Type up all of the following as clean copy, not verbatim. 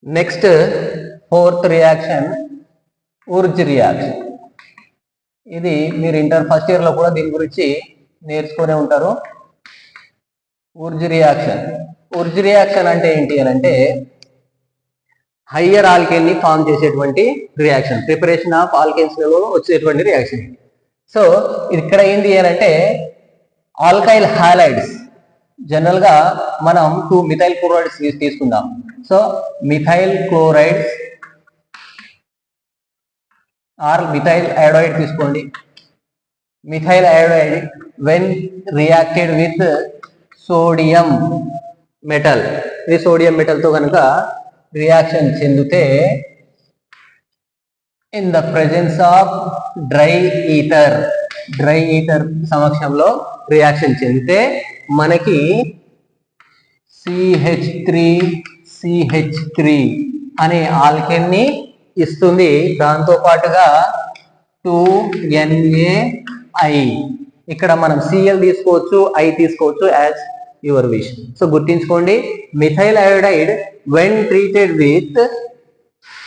Next fourth reaction Wurtz reaction. ఇది మీరు inter first year లో కూడా దీని గురించి నేర్చుకునే ఉంటారు. ఉర్జ్ రియాక్షన్ అంటే ఏంటి అని అంటే హయ్యర్ ఆల్కేన్ ని ఫామ్ చేసేటువంటి రియాక్షన్, ప్రిపరేషన్ ఆఫ్ ఆల్కేన్స్ లో వచ్చేటువంటి రియాక్షన్. సో ఇక్కడ ఏంటి అని అంటే ఆల్కైల్ హాలైడ్స్, జనరల్ గా మనం 2 మిథైల్ క్లోరైడ్స్ తీసుకుందాం. So methyl chlorides or methyl iodide తీసుకోండి. Methyl iodide when reacted with sodium metal, ఇది సోడియం మెటల్ తో కనుక రియాక్షన్ చెందితే in the presence of dry ether సమక్షంలో రియాక్షన్ చెందితే మనకి CH3 అనే ఆల్కేన్ ని ఇస్తుంది. దాంతో పాటుగా 2NaI, ఇక్కడ మనం Cl తీసుకోవచ్చు, I తీసుకోవచ్చు, యాజ్ యువర్ విష్. సో గుర్తించుకోండి, methyl iodide when treated with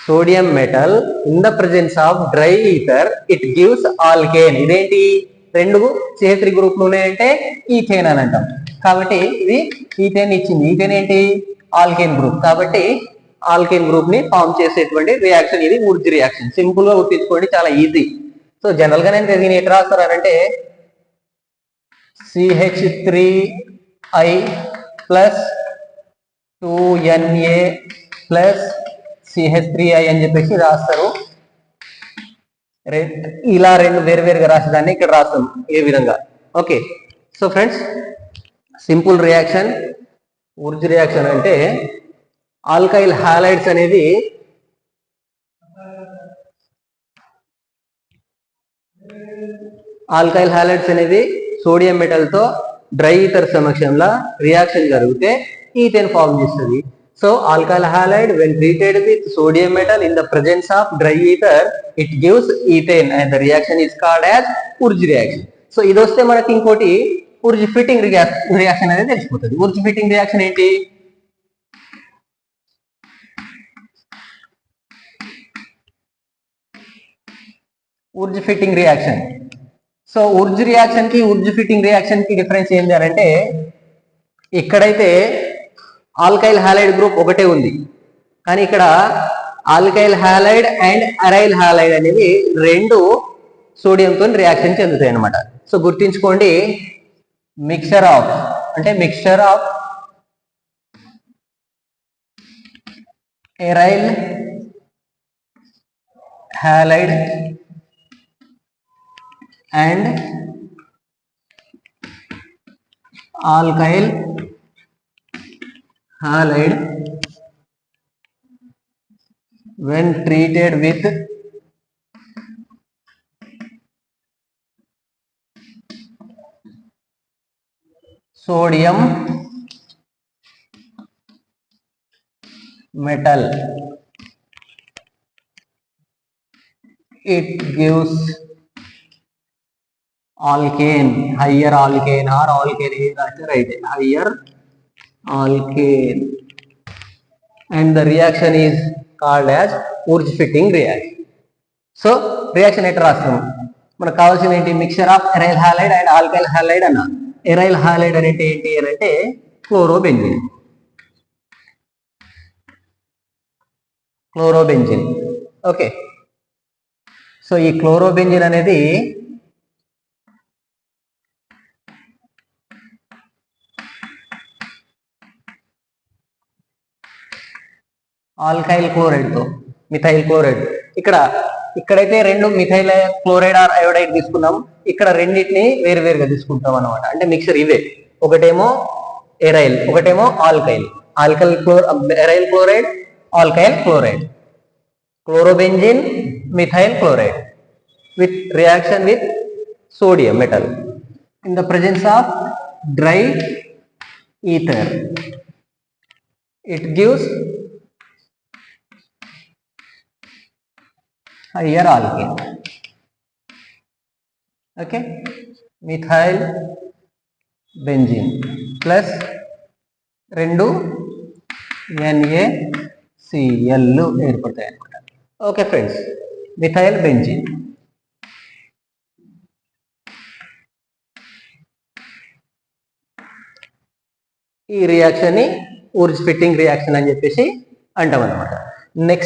sodium metal in the presence of dry ether it gives alkane. ఇదేంటి, రెండు CH3 గ్రూప్ ఉన్నాయంటే ఈథేన్ అని అంటాం. కాబట్టి ఇది ఈథేన్ ఇచ్చింది. ఈథేన్ ఏంటి, ఆల్కేన్ గ్రూప్. కాబట్టి ఆల్కేన్ గ్రూప్ ని ఫామ్ చేసేటువంటి రియాక్షన్ ఇది ఉర్జ్ రియాక్షన్. సింపుల్ గా గుర్తించుకోండి, చాలా ఈజీ. సో జనరల్ గా నేను దీన్ని ఎట్లా రాస్తారంటే CH3I plus 2Na plus CH3I అని చెప్పేసి రాస్తారు. ఇలా రెండు వేరువేరుగా రాసేదాన్ని ఇక్కడ రాస్తాం ఏ విధంగా. Okay, so friends, simple reaction Wurtz reaction అంటే ఆల్కైల్ హాలైడ్స్ అనేది సోడియం మెటల్ తో డ్రై ఈథర్ సమక్షంలో రియాక్షన్ జరిగితే ఈథేన్ ఫామ్ చేస్తుంది. So alkyl halide when treated with sodium metal in the presence of dry ether it gives ethane and the reaction is called as Urja reaction. So ఇది వస్తే మనకి ఇంకోటి Urja fitting reaction అనేది తెలిసిపోతుంది. Urja fitting reaction ఏంటి, Urja fitting reaction. So Urja reaction కి Urja fitting reaction కి difference ఏంటి అని అంటే ఇక్కడైతే ఆల్కైల్ హాలైడ్ గ్రూప్ ఒకటే ఉంది, కానీ ఇక్కడ alkyl halide and aryl halide అనేవి రెండు సోడియంతో రియాక్షన్ చెందుతాయి అన్నమాట. సో గుర్తించుకోండి, mixture of aryl halide and alkyl halide when treated with sodium metal it gives alkane, higher alkane or alkane right, higher alkane, and the reaction is called as urge fitting reaction. So reaction ఎట్లా రాస్తాం, మనకు కావాల్సింది ఏంటి, mixture of aryl halide and alkyl halide అన్న. Arrival halide అంటే ఏంటి అని అంటే క్లోరోబెంజిన్. ఓకే, సో ఈ క్లోరోబెంజిన్ అనేది ఆల్కైల్ క్లోరైడ్ తో మిథైల్ క్లోరైడ్, ఇక్కడైతే రెండు మిథైల్ క్లోరైడ్ ఆర్ అయోడైడ్ తీసుకున్నాం, ఇక్కడ రెండింటిని వేరువేరుగా తీసుకుంటాం అనమాట. అంటే మిక్చర్ ఇవే, ఒకటేమో ఎరైల్, ఒకటేమో alkyl. Arrival chloride, alkyl chloride, chlorobenzene, methyl chloride with reaction with sodium metal in the presence of dry ether it gives higher alkane. Okay, methyl benzene plus 2 NaCl Cl ఏర్పడతాయి అనమాట. Okay friends, methyl benzene. ఈ reaction ని ఊర్జ్ fitting reaction అని చెప్పేసి అంటాం అనమాట. Next